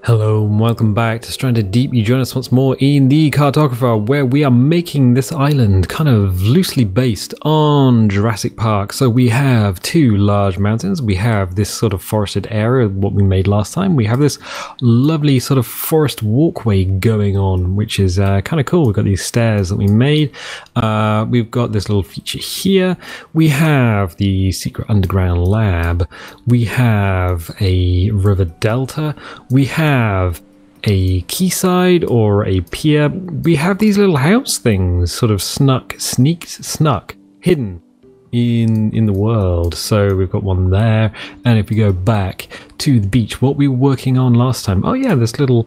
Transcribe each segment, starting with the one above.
Hello and welcome back to Stranded Deep. You join us once more in the Cartographer, where we are making this island kind of loosely based on Jurassic Park. So we have two large mountains, we have this sort of forested area, what we made last time, we have this lovely sort of forest walkway going on, which is kind of cool. We've got these stairs that we made, we've got this little feature here, we have the secret underground lab, we have a river delta, we have a quayside or a pier. We have these little house things sort of snuck, hidden in the world. So we've got one there, and if we go back to the beach, what we were working on last time, oh yeah, this little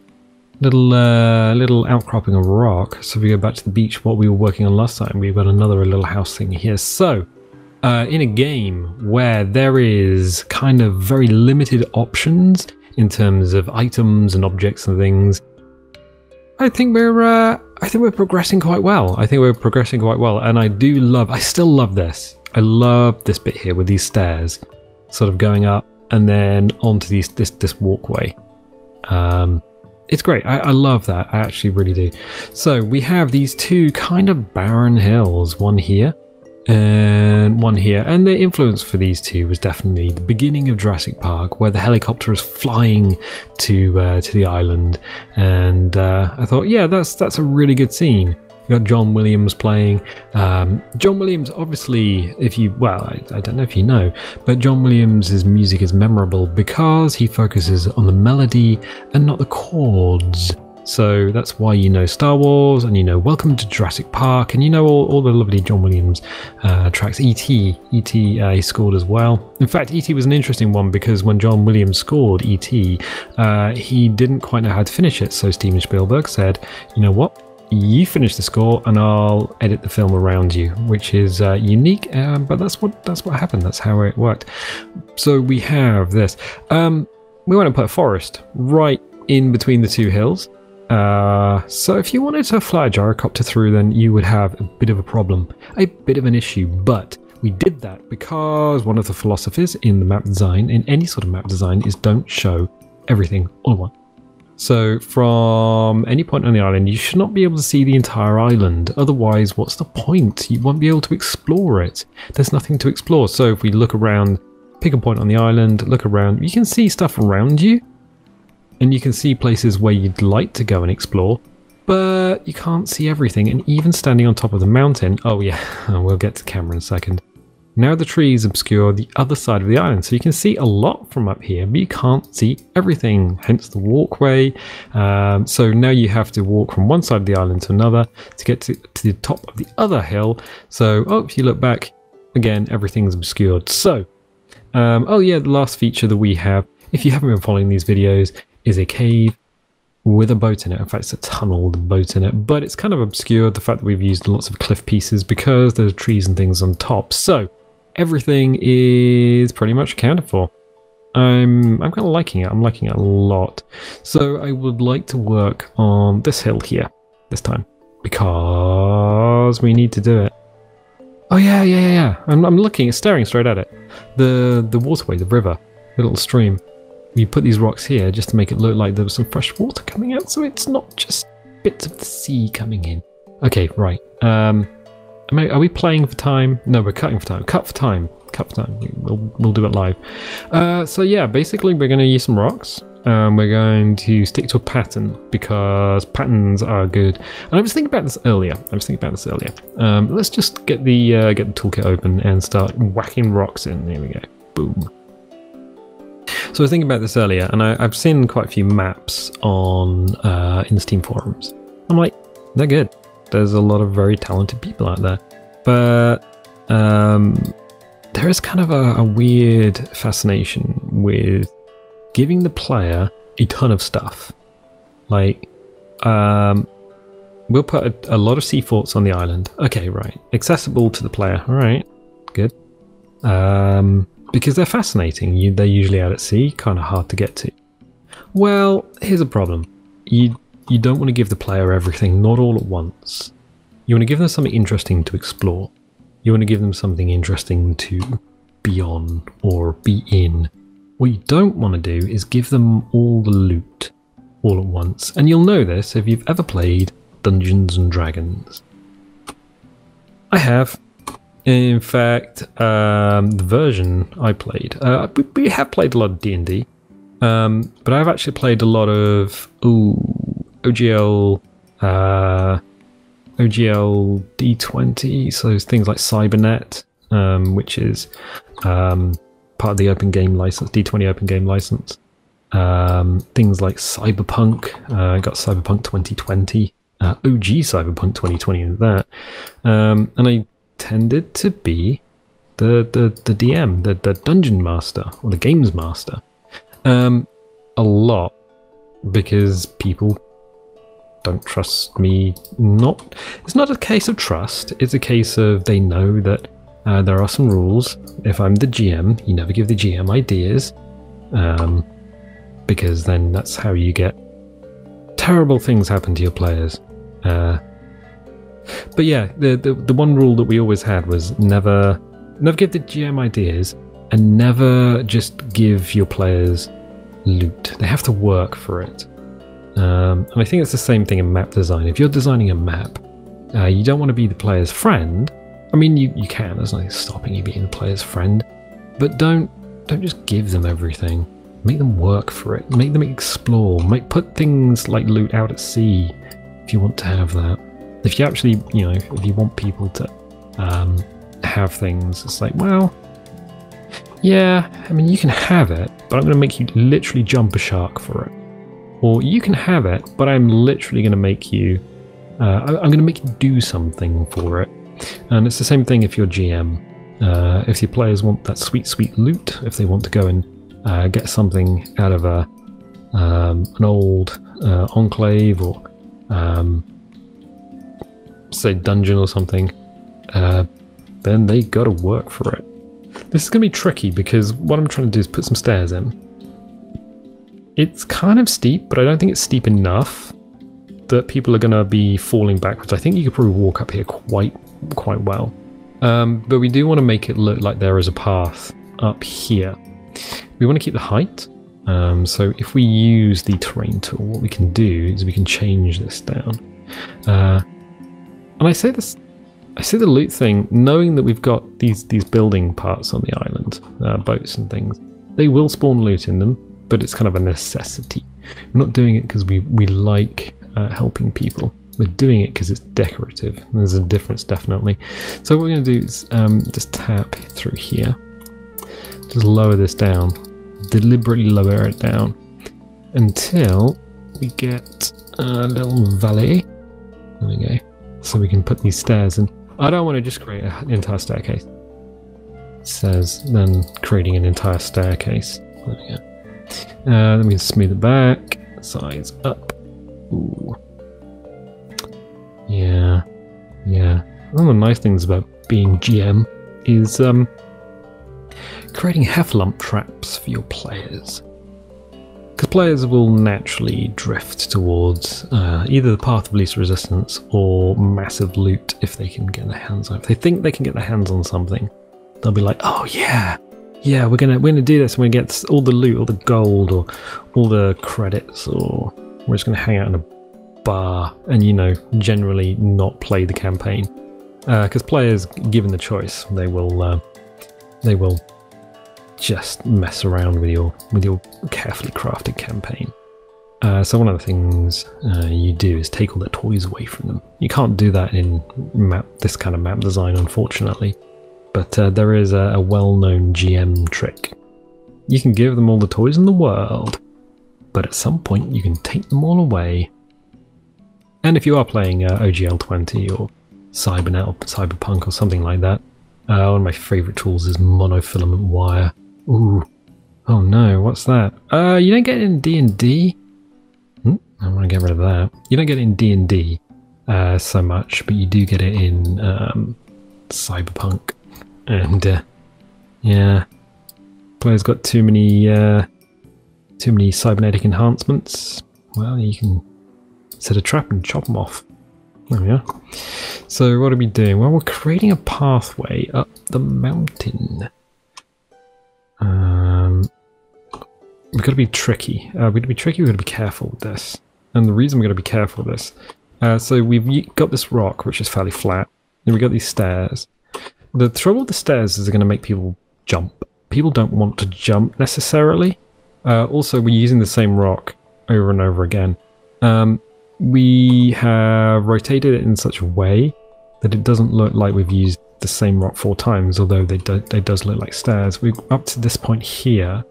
outcropping of rock. So if we go back to the beach, what we were working on last time, we've got another little house thing here. So in a game where there is kind of very limited options in terms of items and objects and things, I think we're progressing quite well. And I still love this. I love this bit here with these stairs sort of going up and then onto this walkway. It's great. I love that. I actually really do. So we have these two kind of barren hills, one here and one here, and the influence for these two was definitely the beginning of Jurassic Park, where the helicopter is flying to the island, and I thought, yeah, that's a really good scene. You got John Williams playing. John Williams, obviously, I don't know if you know, but John Williams' music is memorable because he focuses on the melody and not the chords. So that's why you know Star Wars, and you know Welcome to Jurassic Park, and you know all the lovely John Williams tracks. E.T. He scored as well. In fact, E.T. was an interesting one because when John Williams scored E.T., he didn't quite know how to finish it. So Steven Spielberg said, you know what? You finish the score and I'll edit the film around you, which is unique, but that's what happened. That's how it worked. So we have this. We want to put a forest right in between the two hills. So if you wanted to fly a gyrocopter through, then you would have a bit of a problem, a bit of an issue, but we did that because one of the philosophies in the map design, in any sort of map design, is don't show everything all at once. So from any point on the island, you should not be able to see the entire island. Otherwise, what's the point? You won't be able to explore it. There's nothing to explore. So if we look around, pick a point on the island, look around, you can see stuff around you. And you can see places where you'd like to go and explore, but you can't see everything. And even standing on top of the mountain, oh yeah, we'll get to the camera in a second. Now the trees obscure the other side of the island, so you can see a lot from up here, but you can't see everything, hence the walkway. So now you have to walk from one side of the island to another to get to the top of the other hill. So, if you look back, again, everything's obscured. So, oh yeah, the last feature that we have, if you haven't been following these videos, is a cave with a boat in it. In fact, it's a tunnel with a boat in it, but it's kind of obscured, the fact that we've used lots of cliff pieces because there's trees and things on top. So everything is pretty much accounted for. I'm kind of liking it. I'm liking it a lot. So I would like to work on this hill here this time because we need to do it. Oh yeah. I'm looking, staring straight at it. The waterway, the river, the little stream. We put these rocks here just to make it look like there was some fresh water coming out, so it's not just bits of the sea coming in. Okay, right. Are we playing for time? No, we're cutting for time. Cut for time. We'll do it live. So yeah, basically we're going to use some rocks. We're going to stick to a pattern because patterns are good. And I was thinking about this earlier. Let's just get the toolkit open and start whacking rocks in. There we go. Boom. So I was thinking about this earlier, and I've seen quite a few maps on in the Steam forums. I'm like, they're good. There's a lot of very talented people out there, but there is kind of a weird fascination with giving the player a ton of stuff. Like, we'll put a lot of sea forts on the island. Okay, right, accessible to the player. All right, good. Because they're fascinating. They're usually out at sea, kind of hard to get to. Well, here's a problem. You don't want to give the player everything, not all at once. You want to give them something interesting to explore. You want to give them something interesting to be on or be in. What you don't want to do is give them all the loot. all at once. And you'll know this if you've ever played Dungeons and Dragons. I have. In fact, the version I played, we have played a lot of D&D, but I've actually played a lot of OGL D20, so things like Cybernet, which is part of the open game license, D20 open game license. Things like Cyberpunk, I got Cyberpunk 2020, OG Cyberpunk 2020 and that, and I tended to be the DM, the dungeon master or the games master, a lot, because people don't trust me. It's not a case of trust, it's a case of they know that there are some rules. If I'm the GM, you never give the GM ideas, because then that's how you get terrible things happen to your players. But yeah, the one rule that we always had was never give the GM ideas, and never just give your players loot. They have to work for it. And I think it's the same thing in map design. If you're designing a map, you don't want to be the player's friend. I mean, you can. There's nothing stopping you being the player's friend, but don't just give them everything. Make them work for it. Make them explore. Put things like loot out at sea if you want to have that. If you actually, if you want people to have things, it's like, well, yeah, I mean, you can have it, but I'm going to make you literally jump a shark for it. Or you can have it, but I'm literally going to make you, I'm going to make you do something for it. And it's the same thing if you're GM. If your players want that sweet, sweet loot, if they want to go and get something out of an old enclave or say dungeon or something, then they gotta work for it. This is gonna be tricky because what I'm trying to do is put some stairs in. It's kind of steep, but I don't think it's steep enough that people are gonna be falling backwards. I think you could probably walk up here quite well. But we do want to make it look like there is a path up here. We want to keep the height. So if we use the terrain tool, what we can do is we can change this down. And I say the loot thing, knowing that we've got these building parts on the island, boats and things. They will spawn loot in them, but it's kind of a necessity. We're not doing it because we like helping people. We're doing it because it's decorative. There's a difference, definitely. So what we're going to do is just tap through here. Just lower this down. Deliberately lower it down until we get a little valley. There we go. So we can put these stairs in. I don't want to just create an entire staircase. It says then creating an entire staircase. There we go. Then we can smooth it back. Size up. Ooh. Yeah. One of the nice things about being GM is creating heffalump traps for your players. Because players will naturally drift towards either the path of least resistance or massive loot if they can get their hands on it. If they think they can get their hands on something, they'll be like, oh yeah, we're gonna do this. We're gonna get all the loot, all the gold, or all the credits, or we're just gonna hang out in a bar and generally not play the campaign. Because players, given the choice, they will just mess around with your carefully crafted campaign. So one of the things you do is take all the toys away from them. You can't do that in this kind of map design, unfortunately, but there is a well-known GM trick. You can give them all the toys in the world, but at some point you can take them all away. And if you are playing OGL 20 or Cybernet or Cyberpunk or something like that, one of my favourite tools is monofilament wire. Ooh. Oh no, what's that? You don't get it in D&D? I want to get rid of that. You don't get it in D&D so much, but you do get it in Cyberpunk. And yeah, players got too many cybernetic enhancements. Well, you can set a trap and chop them off. There we are. So what are we doing? Well, we're creating a pathway up the mountain. we've got to be tricky. We've got to be tricky, we've got to be careful with this. And the reason we've got to be careful with this, so we've got this rock, which is fairly flat, and we've got these stairs. The trouble with the stairs is they're going to make people jump. People don't want to jump necessarily. Also, we're using the same rock over and over again. We have rotated it in such a way that it doesn't look like we've used the same rock 4 times, although they does look like stairs. We're up to this point here.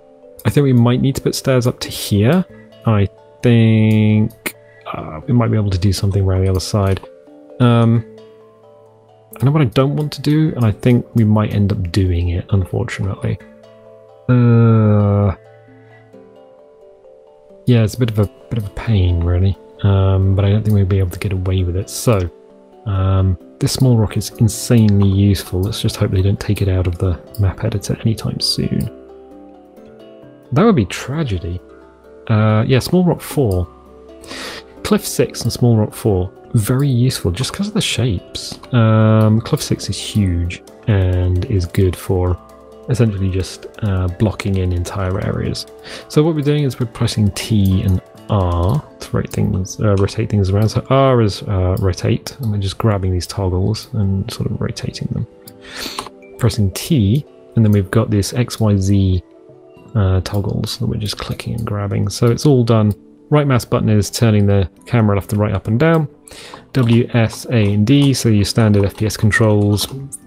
I think we might need to put stairs up to here. I think we might be able to do something around the other side. I know what I don't want to do, and I think we might end up doing it, unfortunately. Yeah, it's a bit of a pain, really. But I don't think we'll be able to get away with it. So, this small rock is insanely useful. Let's just hope they don't take it out of the map editor anytime soon. That would be tragedy. Yeah, small rock 4. Cliff 6 and small rock 4, very useful just because of the shapes. Cliff 6 is huge and is good for essentially just blocking in entire areas. So what we're doing is we're pressing T and R to rotate things around. So R is rotate, and we're just grabbing these toggles and sort of rotating them. Pressing T, and then we've got this XYZ toggles that we're just clicking and grabbing. So it's all done. Right mouse button is turning the camera left and right, up and down. W, S, A, and D, so your standard FPS controls,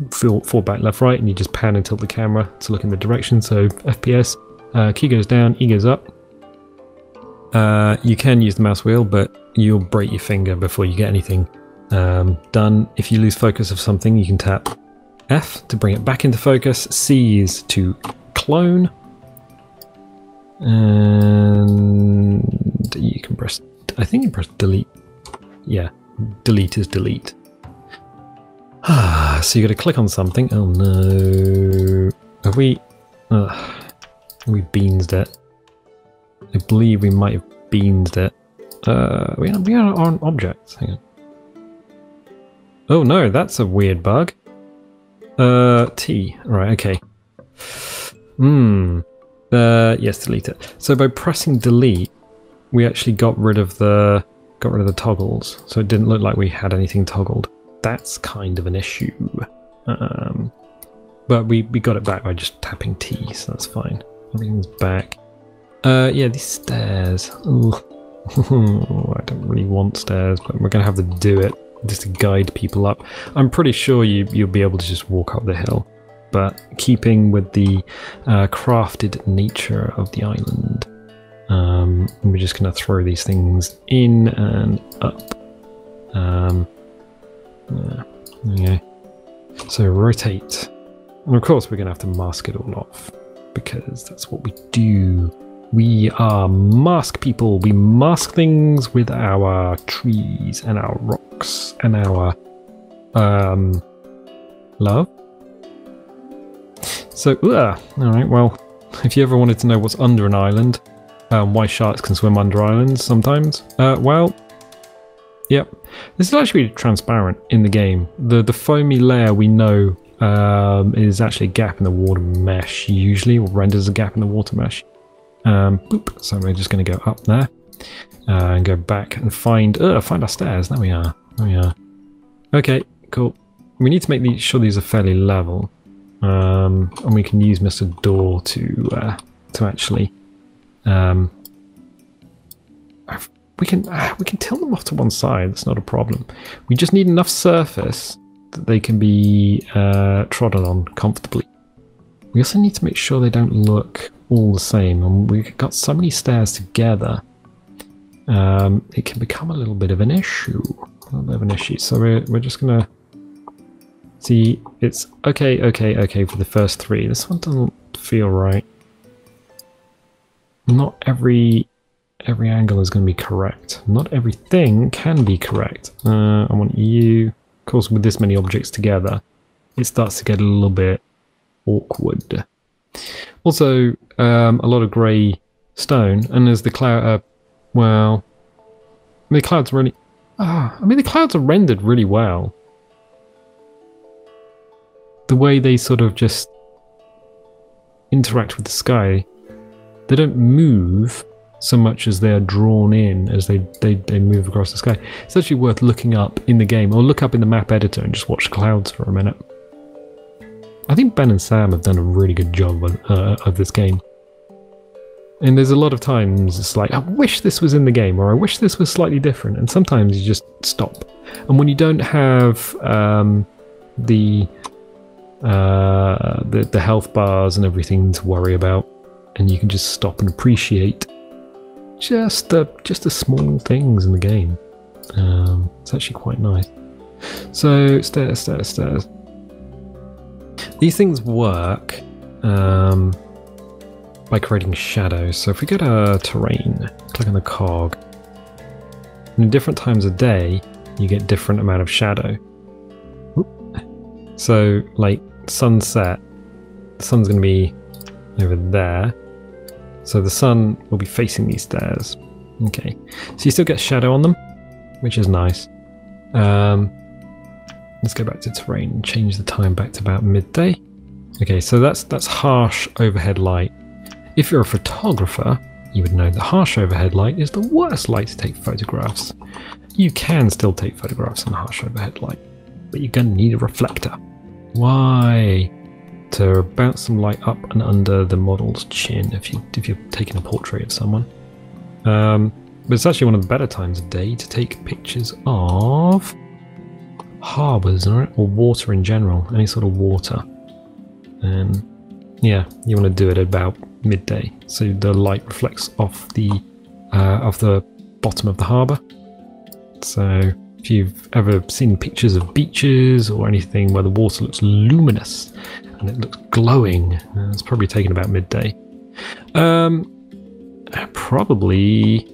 forward, back, left, right, and you just pan and tilt the camera to look in the direction. So FPS, key goes down, E goes up. You can use the mouse wheel, but you'll break your finger before you get anything done. If you lose focus of something, you can tap F to bring it back into focus. C is to clone. And you can press, I think you press delete. Yeah, delete is delete. So you got to click on something. Oh no. Have we beansed it? I believe we might have beansed it. We are on objects. Hang on. Oh no, that's a weird bug. T. Right, okay. Yes, delete it. So by pressing delete, we actually got rid of the toggles. So it didn't look like we had anything toggled. That's kind of an issue. But we got it back by just tapping T, so that's fine. Everything's back. Yeah, these stairs. Ooh. I don't really want stairs, but we're gonna have to do it just to guide people up. I'm pretty sure you'll be able to just walk up the hill, but keeping with the crafted nature of the island, we're just gonna throw these things in and up. Yeah. So rotate, and of course we're gonna have to mask it all off because that's what we do. We are mask people. We mask things with our trees and our rocks and our love. So, alright, well, if you ever wanted to know what's under an island, why sharks can swim under islands sometimes, well, yep. This is actually transparent in the game. The foamy layer we know is actually a gap in the water mesh, usually, or renders a gap in the water mesh. Boop. So we're just going to go up there and go back and find our stairs. There we are. There we are. Okay, cool. We need to make sure these are fairly level, and we can use Mr. Door to actually we can tilt them off to one side. That's not a problem. We just need enough surface that they can be trodden on comfortably. We also need to make sure they don't look all the same, and we've got so many stairs together, it can become a little bit of an issue. So we're just gonna see. It's okay for the first 3. This one doesn't feel right. Not every angle is going to be correct. Not everything can be correct. I want you. Of course, with this many objects together, it starts to get a little bit awkward. Also, a lot of grey stone, and there's the cloud. Well, the clouds really. The clouds are rendered really well. The way they sort of just interact with the sky They don't move so much as they are drawn in as they move across the sky. It's actually worth looking up in the game, or look up in the map editor and just watch clouds for a minute. I think Ben and Sam have done a really good job of this game. And there's a lot of times it's like, I wish this was in the game, or I wish this was slightly different. And sometimes you just stop. And when you don't have the health bars and everything to worry about, and you can just stop and appreciate just the small things in the game. It's actually quite nice. So stairs. These things work by creating shadows. So if we go to terrain, click on the cog, and at different times of day you get different amount of shadow. So like sunset, the sun's going to be over there, so the sun will be facing these stairs. Okay, so you still get shadow on them, which is nice. Let's go back to terrain and change the time back to about midday. Okay, so that's harsh overhead light. If you're a photographer, you would know that harsh overhead light is the worst light to take photographs. You can still take photographs in harsh overhead light, but you're going to need a reflector. Why? To bounce some light up and under the model's chin if you're taking a portrait of someone. But it's actually one of the better times of day to take pictures of harbours, or water in general, any sort of water. And yeah, you want to do it at about midday, so the light reflects off the bottom of the harbour. So if you've ever seen pictures of beaches or anything where the water looks luminous and it looks glowing, it's probably taken about midday. Probably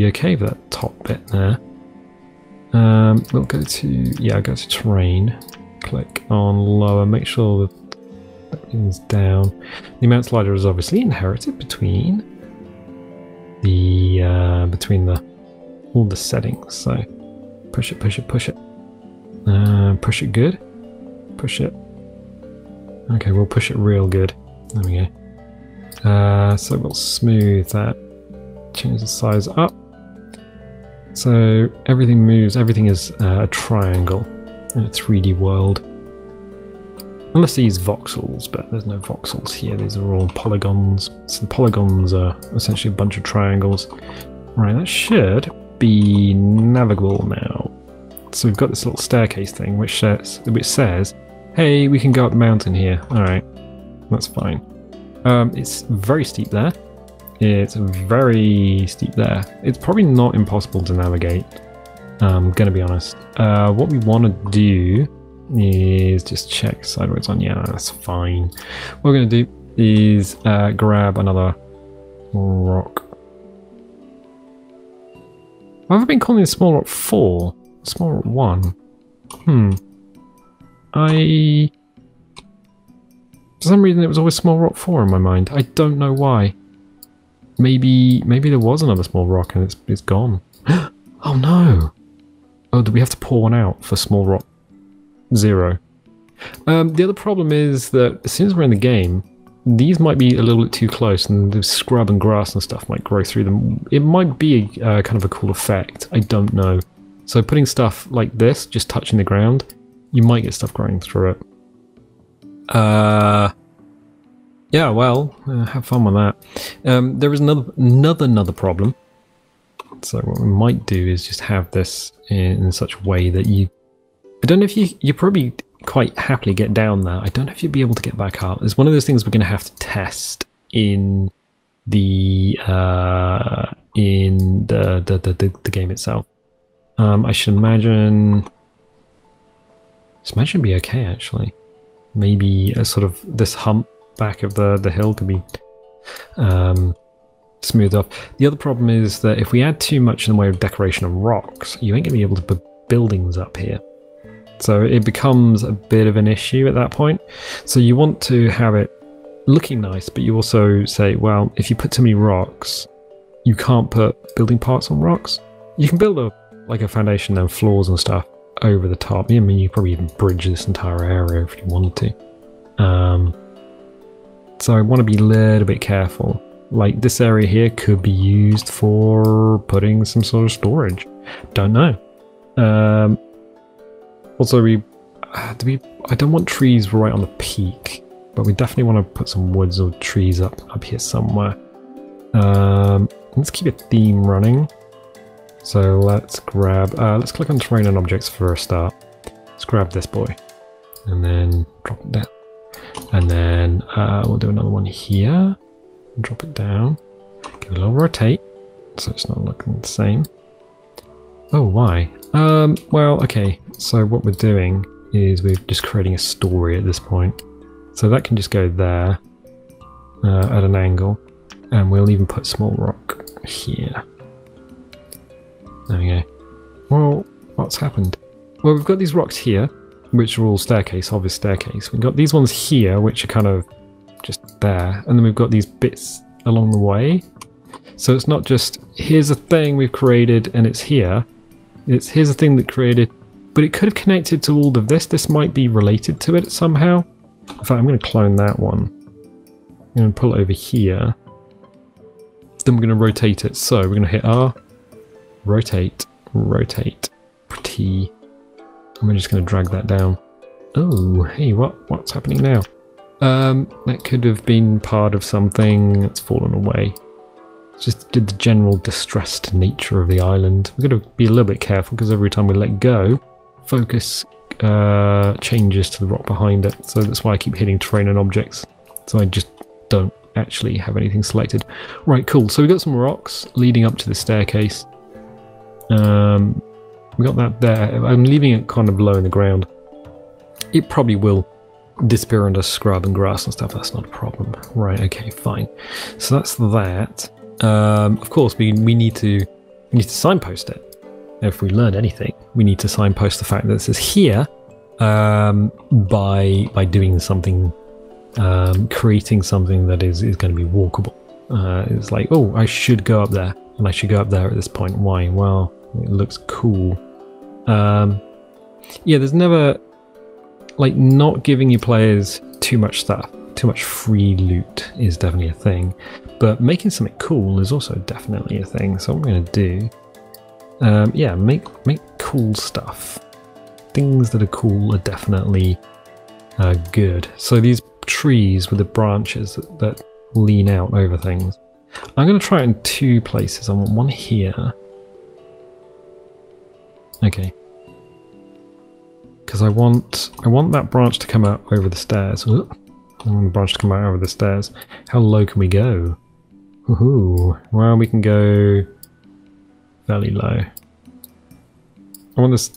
okay for that top bit there. We'll go to terrain, click on lower, make sure that everything's down. The amount slider is obviously inherited between all the settings. So push it, push it good, push it. Okay, we'll push it real good. There we go. So we'll smooth that, change the size up. So everything moves, everything is a triangle in a 3D world. Unless they use voxels, but there's no voxels here, these are all polygons. So the polygons are essentially a bunch of triangles. Right, that should be navigable now. So we've got this little staircase thing which says, hey, we can go up the mountain here. Alright, that's fine. It's very steep there. It's very steep there. It's probably not impossible to navigate, I'm gonna be honest. What we want to do is just check sideways on. Yeah, that's fine. What we're going to do is grab another rock. Why have I been calling this small rock 4? Small rock 1? For some reason it was always small rock 4 in my mind. I don't know why. Maybe there was another small rock and it's gone. Oh no! Oh, do we have to pour one out for small rock 0? The other problem is that as soon as we're in the game, these might be a little bit too close and the scrub and grass and stuff might grow through them. It might be kind of a cool effect, I don't know. So putting stuff like this, just touching the ground, you might get stuff growing through it. Yeah, well, have fun with that. There is another problem. So what we might do is just have this in such a way that I don't know if you probably quite happily get down there. I don't know if you'll be able to get back up. It's one of those things we're going to have to test in the game itself. I should imagine it'd be okay actually. Maybe a sort of this hump back of the hill could be smoothed off. The other problem is that if we add too much in the way of decoration of rocks, you ain't going to be able to put buildings up here. So it becomes a bit of an issue at that point. So you want to have it looking nice, but you also say, well, if you put too many rocks, you can't put building parts on rocks. You can build a foundation and floors and stuff over the top. I mean, you could probably even bridge this entire area if you wanted to. So I want to be a little bit careful like this area here could be used for putting some sort of storage. Don't know. Also, I don't want trees right on the peak, but we definitely want to put some woods or trees up here somewhere. Let's keep a theme running. So let's grab, let's click on terrain and objects for a start. Let's grab this boy and then drop it down. And then we'll do another one here. Drop it down. Give it a little rotate so it's not looking the same. Oh, why? Well, okay. So what we're doing is we're just creating a story at this point. So that can just go there at an angle. And we'll even put small rock here. There we go. Well, what's happened? Well, we've got these rocks here, which are all staircase, obvious staircase. We've got these ones here, which are kind of just there. And then we've got these bits along the way. So it's not just, here's a thing we've created and it's here. It's here's a thing that created, but it could have connected to all of this. This might be related to it somehow. In fact, I'm going to clone that one. I'm going to pull it over here. Then we're going to rotate it. So we're going to hit R, rotate, rotate, T, and we're just going to drag that down. Oh, hey, what's happening now? That could have been part of something that's fallen away. Just did the general distressed nature of the island. We're going to be a little bit careful because every time we let go, focus changes to the rock behind it. So that's why I keep hitting terrain and objects. So I just don't actually have anything selected. Right, cool. So we got some rocks leading up to the staircase. We got that there. I'm leaving it kind of low in the ground. It probably will disappear under scrub and grass and stuff. That's not a problem. Right, okay, fine. So that's that. Of course, we need to signpost it. If we learn anything, we need to signpost the fact that this is here by doing something, creating something that is going to be walkable. It's like, oh, I should go up there, and I should go up there at this point. Why? Well, it looks cool. Yeah, there's never, like, not giving your players too much stuff. Too much free loot is definitely a thing, but making something cool is also definitely a thing. So what I'm going to do, yeah, make cool stuff. Things that are cool are definitely good. So these trees with the branches that lean out over things. I'm going to try it in two places. I want one here. Okay. Because I want that branch to come out over the stairs. I want the branch to come out over the stairs. How low can we go? Woohoo! Well, we can go fairly low. I want this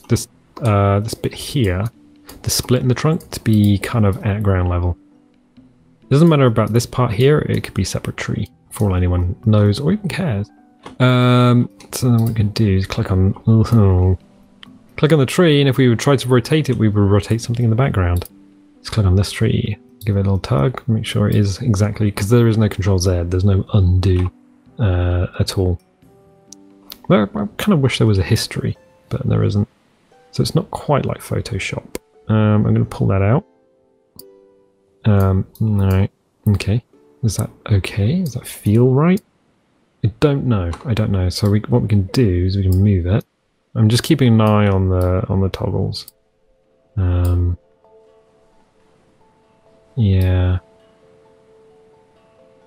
bit here, the split in the trunk, to be kind of at ground level. It doesn't matter about this part here. It could be a separate tree for all anyone knows or even cares. So then what we can do is click on the tree, and if we would try to rotate it, we would rotate something in the background. Let's click on this tree. Give it a little tug, make sure it is exactly, because there is no Control Z, there's no undo at all. Well, I kind of wish there was a history, but there isn't. So it's not quite like Photoshop. I'm going to pull that out. No, okay. Is that okay? Does that feel right? I don't know. So what we can do is we can move it. I'm just keeping an eye on the toggles. Yeah.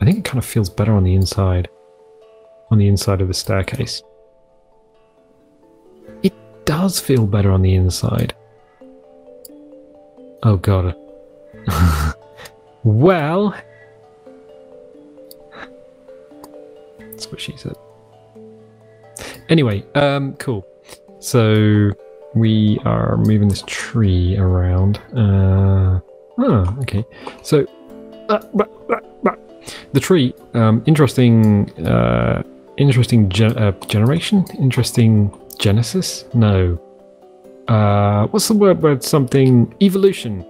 I think it kind of feels better on the inside. On the inside of the staircase. It does feel better on the inside. Oh god. Well. That's what she said. Anyway, cool. So we are moving this tree around. Oh, okay. So the tree, interesting generation, interesting genesis. No, what's the word? Word something evolution.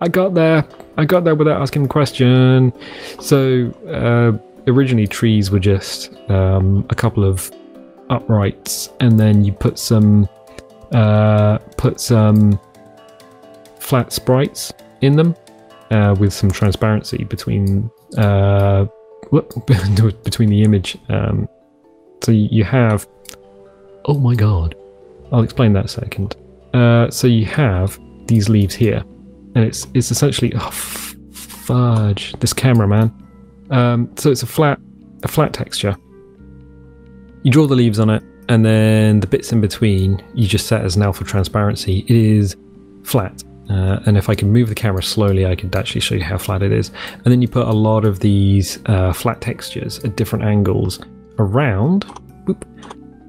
I got there without asking the question. So originally trees were just a couple of uprights, and then you put some flat sprites in them with some transparency between between the image. So you have, oh my god, I'll explain that in a second. So you have these leaves here, and it's essentially, oh fudge, this camera, man. So it's a flat texture. You draw the leaves on it, and then the bits in between you just set as an alpha transparency. It is flat. And if I can move the camera slowly, I could actually show you how flat it is. And then you put a lot of these flat textures at different angles around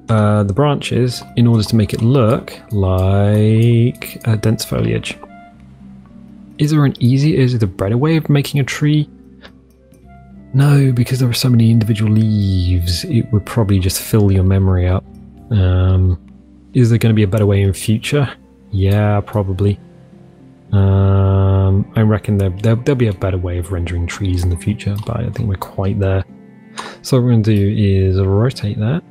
the branches in order to make it look like dense foliage. Is there a better way of making a tree? No, because there are so many individual leaves, it would probably just fill your memory up. Is there going to be a better way in future? Yeah, probably. I reckon there'll be a better way of rendering trees in the future, but I don't think we're quite there. So what we're going to do is rotate that.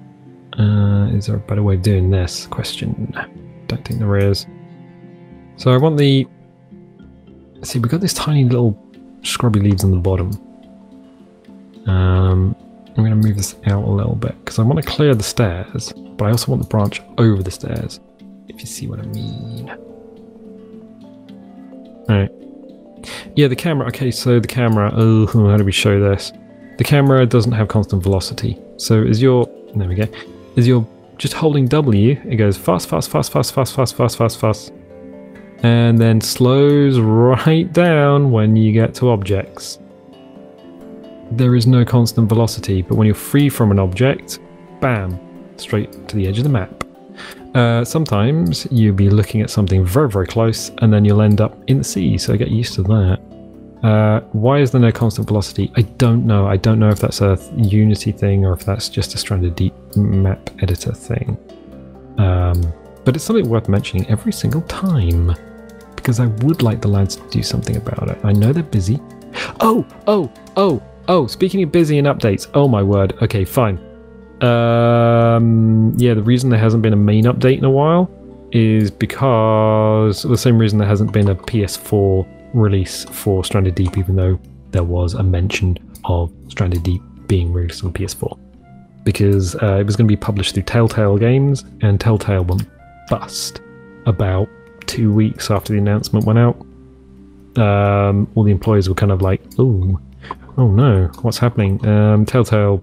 Is there a better way of doing this? Question. Don't think there is. So I want the... See, we've got these tiny little scrubby leaves on the bottom. I'm going to move this out a little bit because I want to clear the stairs, but I also want the branch over the stairs, if you see what I mean. Alright. Yeah, the camera. Okay, so the camera. Oh, how do we show this? The camera doesn't have constant velocity. So as you're... There we go. As you're just holding W, it goes fast, fast, fast, fast, fast, fast, fast, fast, fast. And then slows right down when you get to objects. There is no constant velocity, but when you're free from an object, bam, straight to the edge of the map. Sometimes you'll be looking at something very, very close, and then you'll end up in the sea, so get used to that. Why is there no constant velocity? I don't know. I don't know if that's a Unity thing or if that's just a Stranded Deep map editor thing. But it's something worth mentioning every single time, because I would like the lads to do something about it. I know they're busy. Oh, speaking of busy and updates, oh my word. Okay, fine. Yeah, the reason there hasn't been a main update in a while is because the same reason there hasn't been a PS4 release for Stranded Deep, even though there was a mention of Stranded Deep being released on PS4. Because it was going to be published through Telltale Games, and Telltale went bust about 2 weeks after the announcement went out. All the employees were kind of like, oh no, what's happening? Telltale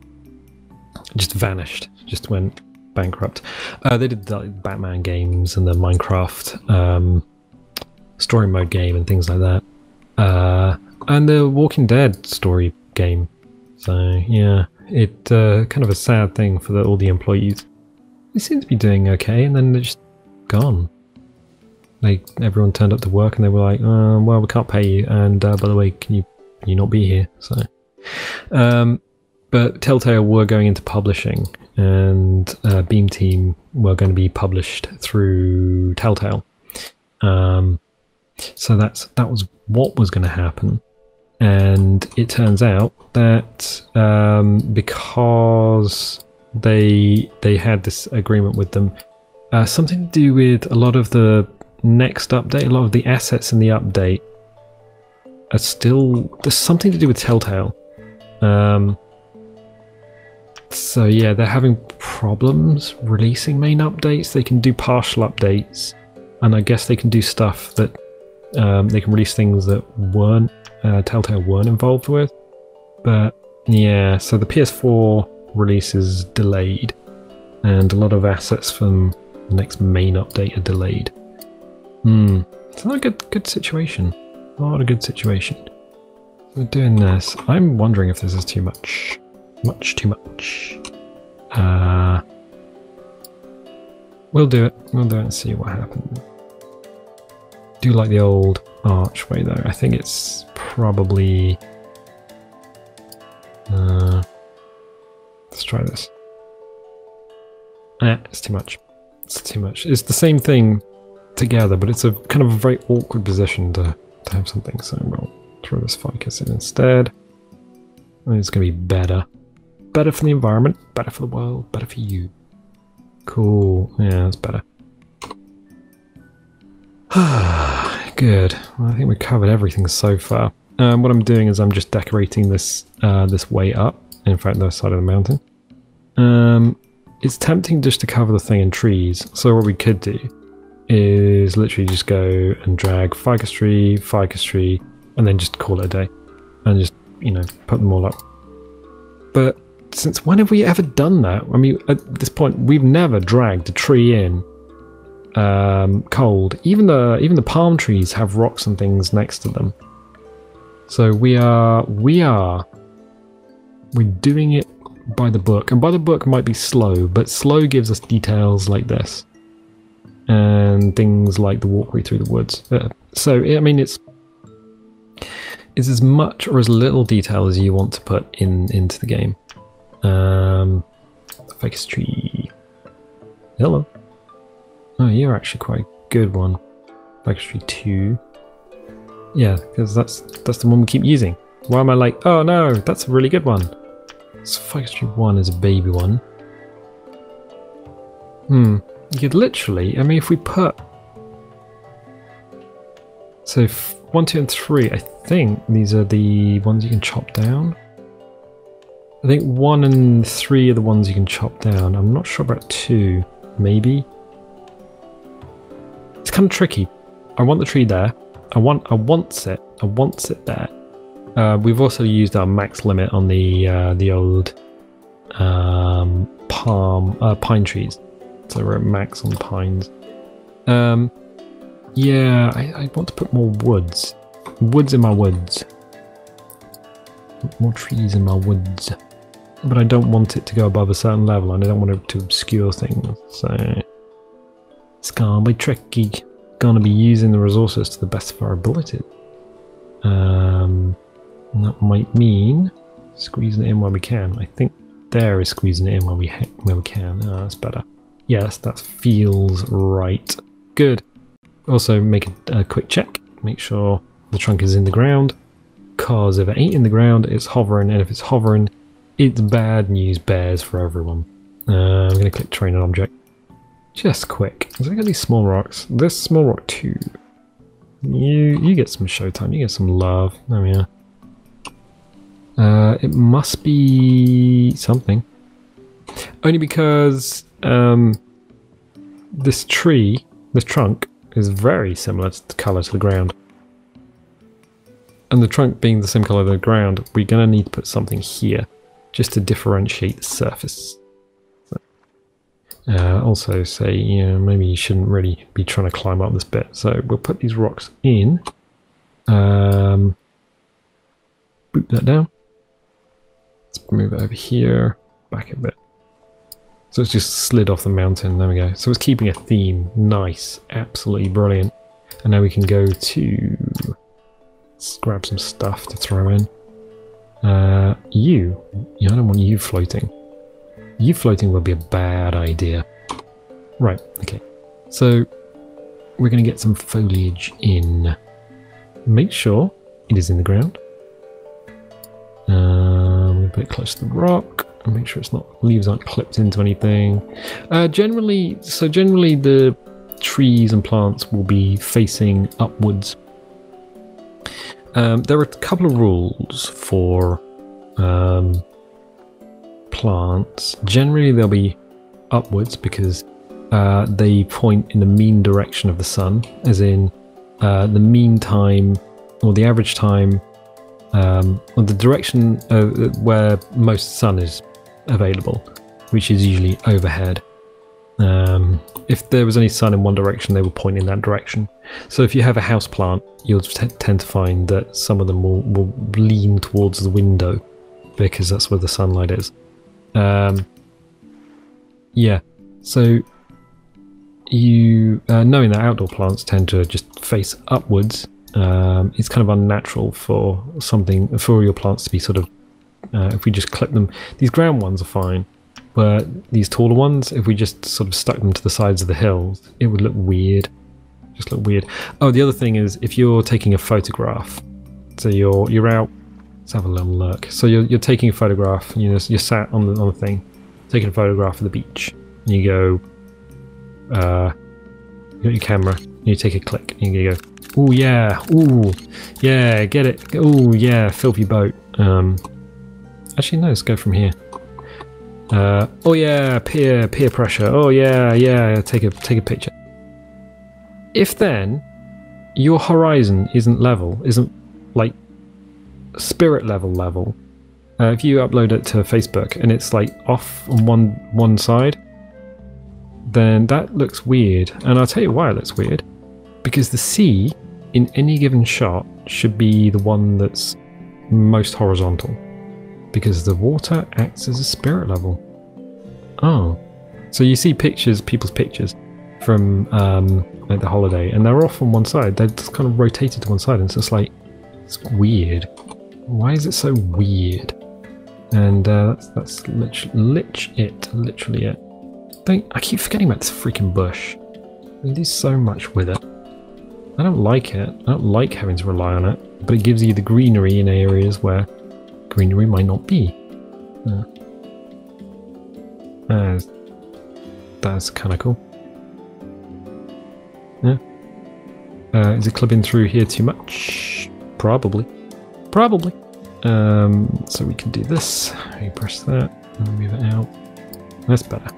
just vanished, just went bankrupt. They did the Batman games and the Minecraft story mode game and things like that. And the Walking Dead story game. So yeah, it kind of a sad thing for all the employees. They seem to be doing okay, and then they're just gone. Everyone turned up to work and they were like, well, we can't pay you, and by the way, can you not be here? So but Telltale were going into publishing, and Beam Team were going to be published through Telltale. So that was what was going to happen, and it turns out that because they had this agreement with them, something to do with a lot of the next update, a lot of the assets in the update are still, there's something to do with Telltale. So yeah, they're having problems releasing main updates. They can do partial updates, and I guess they can do stuff that they can release things that weren't Telltale weren't involved with. But yeah, so the PS4 release is delayed, and a lot of assets from the next main update are delayed. It's not a good situation. Not a good situation. We're doing this. I'm wondering if this is too much. Much too much. We'll do it. We'll do it and see what happens. Do like the old archway though. I think it's probably... let's try this. It's too much. It's too much. It's the same thing together, but it's a kind of a very awkward position to have something, so we'll throw this ficus in instead. I think it's going to be better. Better for the environment, better for the world, better for you. Cool. Yeah, that's better. Good. Well, I think we've covered everything so far. What I'm doing is I'm just decorating this this way up In fact, the side of the mountain. It's tempting just to cover the thing in trees. So what we could do is literally just go and drag ficus tree, and then just call it a day. And just, you know, put them all up. But since when have we ever done that? I mean, at this point, we've never dragged a tree in cold. Even the palm trees have rocks and things next to them. So we're doing it by the book, and by the book might be slow, but slow gives us details like this and things like the walkway through the woods. So I mean, it's as much or as little detail as you want to put into the game. Ficus tree. Hello. Oh, you're actually quite a good one. Ficus tree 2. Yeah, because that's the one we keep using. Why am I like, oh no, that's a really good one. So Ficus tree 1 is a baby one. You could literally, I mean, if we put... So 1, 2, and 3, I think these are the ones you can chop down. I think 1 and 3 are the ones you can chop down. I'm not sure about 2, maybe. It's kind of tricky. I want the tree there. I want it there. We've also used our max limit on the old pine trees. So we're at max on pines. Yeah, I want to put more woods. Woods in my woods. More trees in my woods. But I don't want it to go above a certain level, and I don't want it to obscure things. So it's gonna be tricky. Gonna be using the resources to the best of our ability. And that might mean squeezing it in where we can. I think there is squeezing it in where we can. Oh, that's better. Yes, that feels right. Good. Also, make a quick check. Make sure the trunk is in the ground. Because if it ain't in the ground, it's hovering. And if it's hovering, it's bad news bears for everyone. I'm going to click train an object. Just quick. Has it got these small rocks? This small rock 2. You get some showtime. You get some love. There we are. It must be something. Only because this trunk, is very similar to the colour to the ground. And the trunk being the same colour as the ground, we're going to need to put something here just to differentiate the surface. So, also say, you know, maybe you shouldn't really be trying to climb up this bit. So we'll put these rocks in. Boot that down. Let's move it over here, back a bit. So it's just slid off the mountain. There we go. So it's keeping a theme. Nice. Absolutely brilliant. And now we can go to... Let's grab some stuff to throw in. I don't want you floating. You floating will be a bad idea. Right, okay. So we're going to get some foliage in. Make sure it is in the ground. We'll put it close to the rock. And make sure leaves aren't clipped into anything. Generally the trees and plants will be facing upwards. There are a couple of rules for plants. Generally they'll be upwards because they point in the mean direction of the sun, as in the mean time or the average time or the direction where most sun is available, which is usually overhead. If there was any sun in one direction, they will point in that direction. So if you have a house plant, you'll tend to find that some of them will lean towards the window because that's where the sunlight is. Yeah, so you knowing that outdoor plants tend to just face upwards, it's kind of unnatural for your plants to be sort of if we just clip them. These ground ones are fine, but these taller ones, if we just sort of stuck them to the sides of the hills, it would look weird. Just look weird. Oh, the other thing is, if you're taking a photograph, so you're out. Let's have a little look. So you're taking a photograph. You're sat on the thing, taking a photograph of the beach. And you go, you got your camera. And you take a click. And you go, oh yeah, ooh yeah, get it. Oh yeah, filthy boat. Actually, no, let's go from here. Oh yeah, peer pressure. Oh yeah, take a picture. If then your horizon isn't level, isn't like spirit level, if you upload it to Facebook and it's like off on one side, then that looks weird. And I'll tell you why it looks weird. Because the sea in any given shot should be the one that's most horizontal. Because the water acts as a spirit level. Oh. So you see people's pictures from like the holiday, and they're off on one side. They're just kind of rotated to one side, and it's just like, it's weird. Why is it so weird? And that's literally it. I keep forgetting about this freaking bush. We do so much with it. I don't like it. I don't like having to rely on it, but it gives you the greenery in areas where greenery might not be. That's kind of cool. Yeah. Is it clipping through here too much? Probably. So we can do this. We press that and move it out. That's better.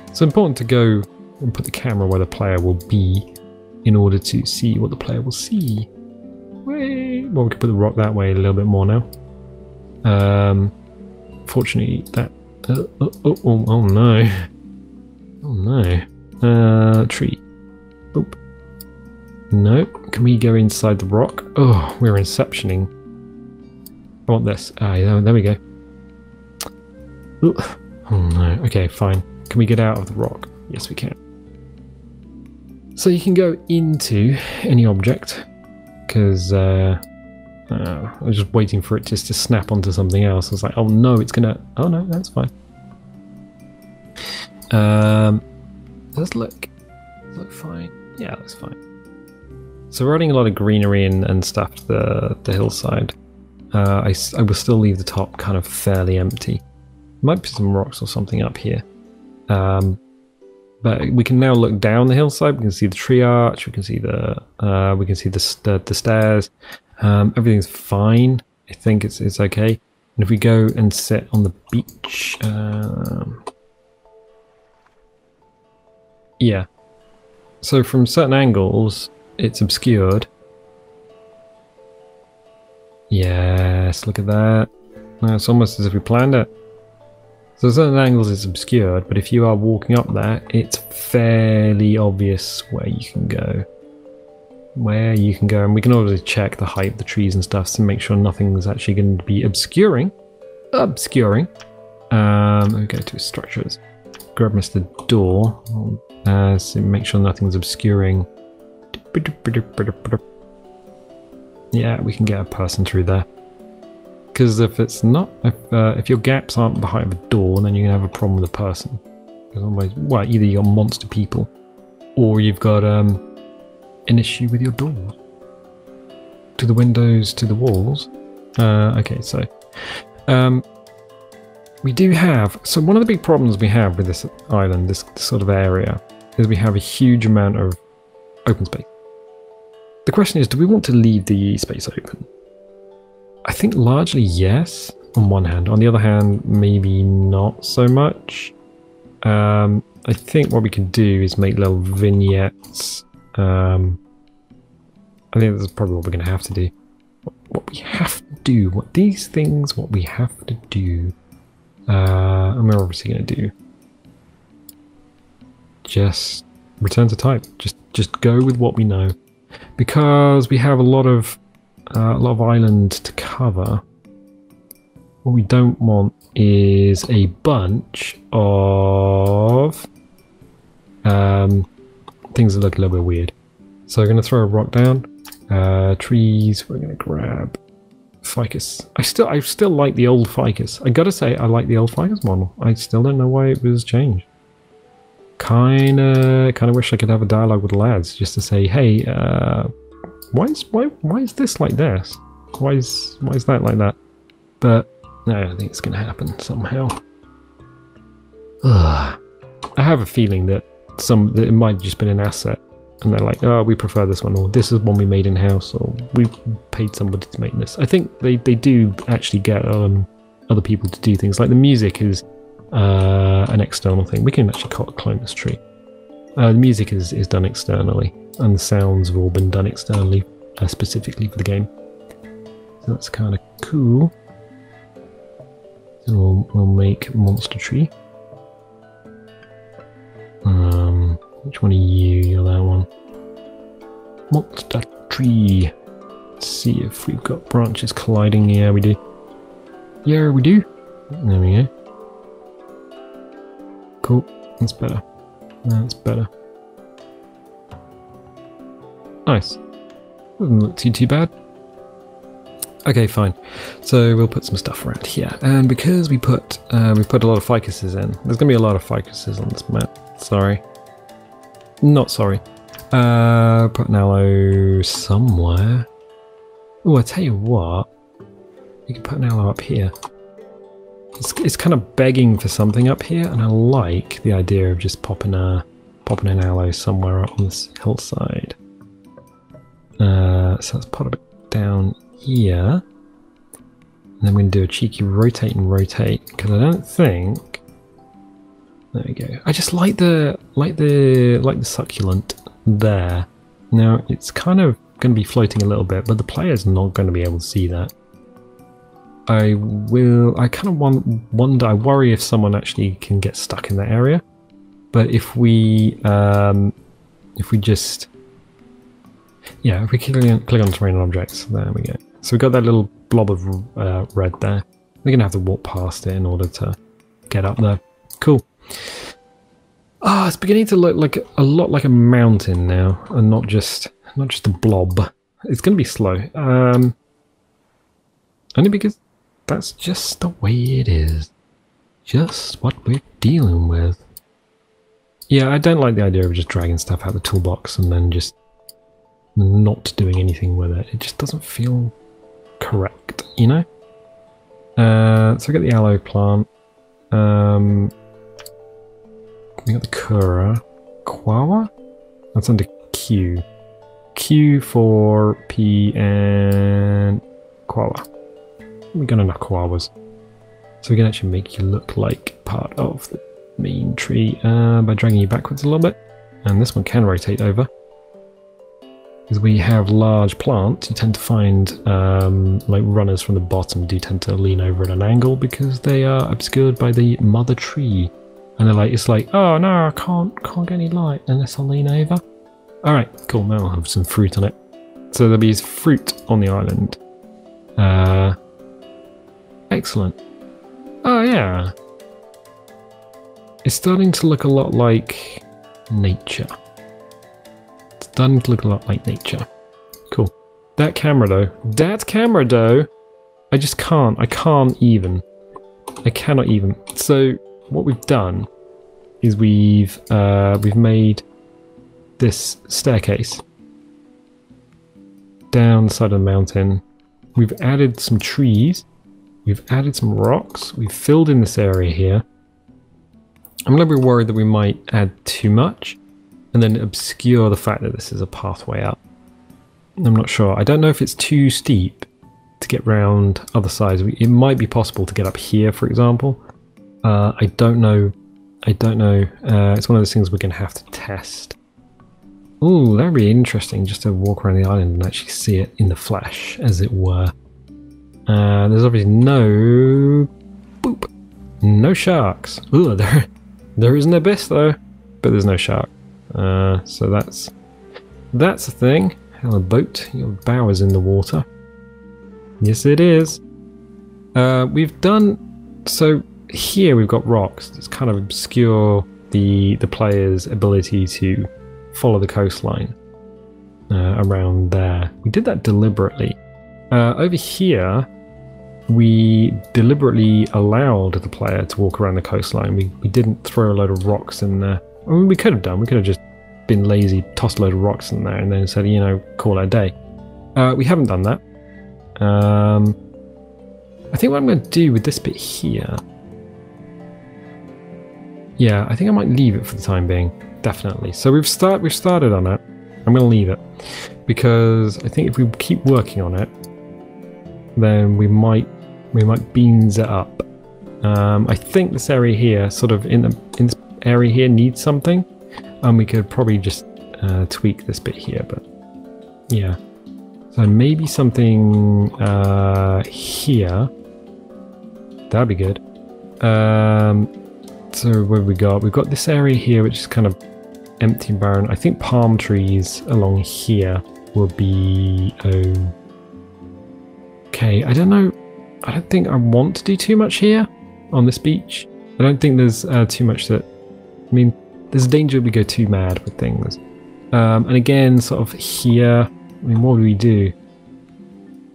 It's important to go and put the camera where the player will be in order to see what the player will see. Wait. Well, we can put the rock that way a little bit more now. Fortunately, that... oh no. Oh no. Tree. Oop. No. Can we go inside the rock? Oh, we're inceptioning. I want this. Ah, yeah, there we go. Ooh. Oh no. Okay, fine. Can we get out of the rock? Yes, we can. So you can go into any object, because I was just waiting for it just to snap onto something else. I was like, oh no, it's gonna... Oh no, that's fine. Does look fine. Yeah, that's fine. So we're adding a lot of greenery and stuff to the hillside. I will still leave the top kind of fairly empty. Might put some rocks or something up here. But we can now look down the hillside. We can see the tree arch. We can see the stairs. Everything's fine. I think it's okay. And if we go and sit on the beach, yeah. So from certain angles, it's obscured. Yes, look at that. It's almost as if we planned it. So at certain angles it's obscured, but if you are walking up there, it's fairly obvious where you can go. And we can obviously check the height of the trees and stuff to make sure nothing's actually going to be obscuring. We go to structures. Grab Mr. Door. So make sure nothing's obscuring. Yeah, we can get a person through there. Because if it's not, if your gaps aren't the height of a door, then you're gonna have a problem with a person. Well, either you got monster people, or you've got an issue with your doors. To the windows, to the walls. Okay, so we do have. So one of the big problems we have with this island, this sort of area, is we have a huge amount of open space. The question is, do we want to leave the space open? I think largely yes, on one hand. On the other hand, maybe not so much. I think what we can do is make little vignettes. I think that's probably what we're going to have to do. What we have to do, what we have to do. And we're obviously going to do. Just return to type. Just go with what we know. Because we have a lot of island to cover. What we don't want is a bunch of things that look a little bit weird. So we're going to throw a rock down. Trees. We're going to grab ficus. I still like the old ficus. I gotta say, I like the old ficus model. I still don't know why it was changed. Kinda wish I could have a dialogue with the lads just to say, hey, why is this like this? Why is that like that? But no, I think it's gonna happen somehow. I have a feeling that it might have just been an asset and they're like, oh, we prefer this one, or this is one we made in-house, or we paid somebody to make this. I think they do actually get other people to do things. Like the music is an external thing. We can actually climb this tree. The music is done externally, and the sounds have all been done externally, specifically for the game. So that's kind of cool. So we'll make monster tree. Which one are you? You're that one. Monster tree. Let's see if we've got branches colliding. Yeah, we do. Yeah, we do. There we go. Cool. That's better. That's better. Nice. Doesn't look too bad. Okay, fine. So we'll put some stuff around here, and because we put a lot of ficuses in, there's gonna be a lot of ficuses on this map. Sorry. Not sorry. Put an aloe somewhere. Oh, I tell you what. You can put an aloe up here. It's kind of begging for something up here, and I like the idea of just popping an aloe somewhere up on this hillside. So let's put it down here. And then we're going to do a cheeky rotate and rotate, because I don't think... There we go. I just like the succulent there. Now it's kind of going to be floating a little bit, but the player's not going to be able to see that. I kind of wonder. I worry if someone actually can get stuck in that area. But if we just, yeah, if we click on terrain and objects, there we go. So we've got that little blob of red there. We're gonna have to walk past it in order to get up there. Cool. Ah, it's beginning to look like a lot like a mountain now, and not just a blob. It's gonna be slow. Only because that's just the way it is. Just what we're dealing with. Yeah, I don't like the idea of just dragging stuff out of the toolbox and then just not doing anything with it. It just doesn't feel correct, you know? So we got the aloe plant. We got the Kura. Kwawa? That's under Q. Q for P and Kwawa. We got enough koalas. So we can actually make you look like part of the main tree by dragging you backwards a little bit. And this one can rotate over. Because we have large plants, you tend to find like runners from the bottom do tend to lean over at an angle because they are obscured by the mother tree. And they're like, it's like, oh no, I can't get any light unless I lean over. Alright, cool, now I'll have some fruit on it. So there'll be fruit on the island. Excellent. Oh yeah. It's starting to look a lot like nature. It's starting to look a lot like nature. Cool. That camera though, I just can't. I cannot even. So what we've done is we've made this staircase down the side of the mountain. We've added some trees. We've added some rocks. We've filled in this area here. I'm a little bit worried that we might add too much and then obscure the fact that this is a pathway up. I'm not sure. I don't know if it's too steep to get round other sides. It might be possible to get up here, for example. I don't know. It's one of those things we're going to have to test. Ooh, that'd be interesting just to walk around the island and actually see it in the flesh, as it were. There's obviously no sharks. Ooh, there is an abyss though, but there's no shark. So that's a thing. Hell, a boat. Your bow is in the water. Yes, it is. We've done so here. We've got rocks that kind of obscure the player's ability to follow the coastline around there. We did that deliberately. Over here, we deliberately allowed the player to walk around the coastline. We didn't throw a load of rocks in there. I mean, we could have done. We could have just been lazy, tossed a load of rocks in there, and then said, you know, call it a day. We haven't done that. I think what I'm going to do with this bit here... Yeah, I think I might leave it for the time being. Definitely. So we've started on it. I'm going to leave it because I think if we keep working on it, then we might beans it up. I think this area here, sort of in this area here, needs something, and we could probably just tweak this bit here. But yeah, so maybe something here. That'd be good. So what have we got? We've got this area here, which is kind of empty and barren. I think palm trees along here will be okay. I don't know. I don't think I want to do too much here on this beach. I don't think there's too much that... I mean, there's a danger we go too mad with things. And again, sort of here... I mean, what do we do?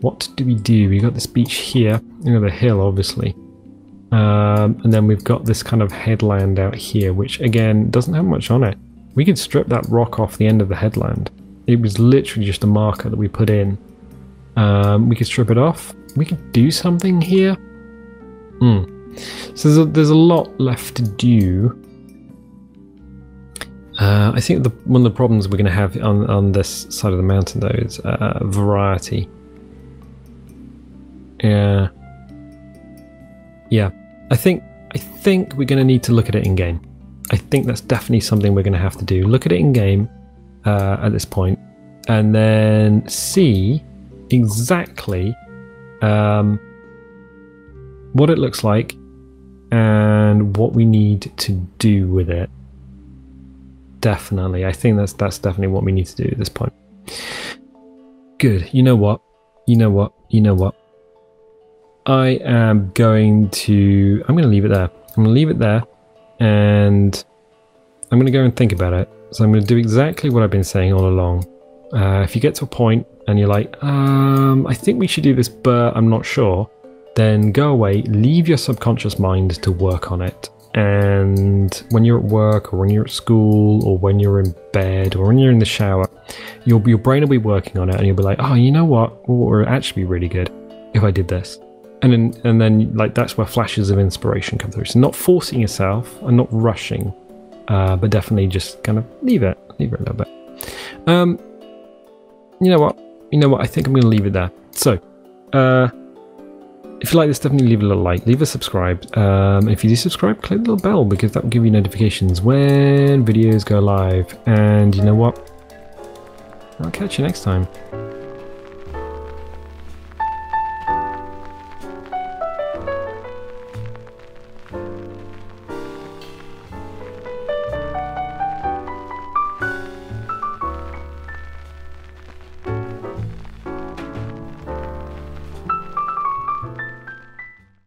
What do we do? We got this beach here. You know, the hill, obviously. And then we've got this kind of headland out here, which, again, doesn't have much on it. We could strip that rock off the end of the headland. It was literally just a marker that we put in. We could strip it off. We could do something here. So there's a lot left to do. I think one of the problems we're going to have on this side of the mountain, though, is variety. Yeah. I think we're going to need to look at it in game. I think that's definitely something we're going to have to do. Look at it in game at this point, and then see exactly what it looks like and what we need to do with it. Definitely, I think that's definitely what we need to do at this point. Good. You know what? I am going to leave it there. I'm going to leave it there, and I'm going to go and think about it. So I'm going to do exactly what I've been saying all along. If you get to a point and you're like, I think we should do this, but I'm not sure, then go away, leave your subconscious mind to work on it. And when you're at work, or when you're at school, or when you're in bed, or when you're in the shower, your brain will be working on it, and you'll be like, oh, you know what would actually be really good if I did this. And then like that's where flashes of inspiration come through. So not forcing yourself and not rushing, but definitely just kind of leave it a little bit. You know what? I think I'm going to leave it there. So, if you like this, definitely leave a little like, leave a subscribe. If you do subscribe, click the little bell, because that will give you notifications when videos go live. And you know what? I'll catch you next time.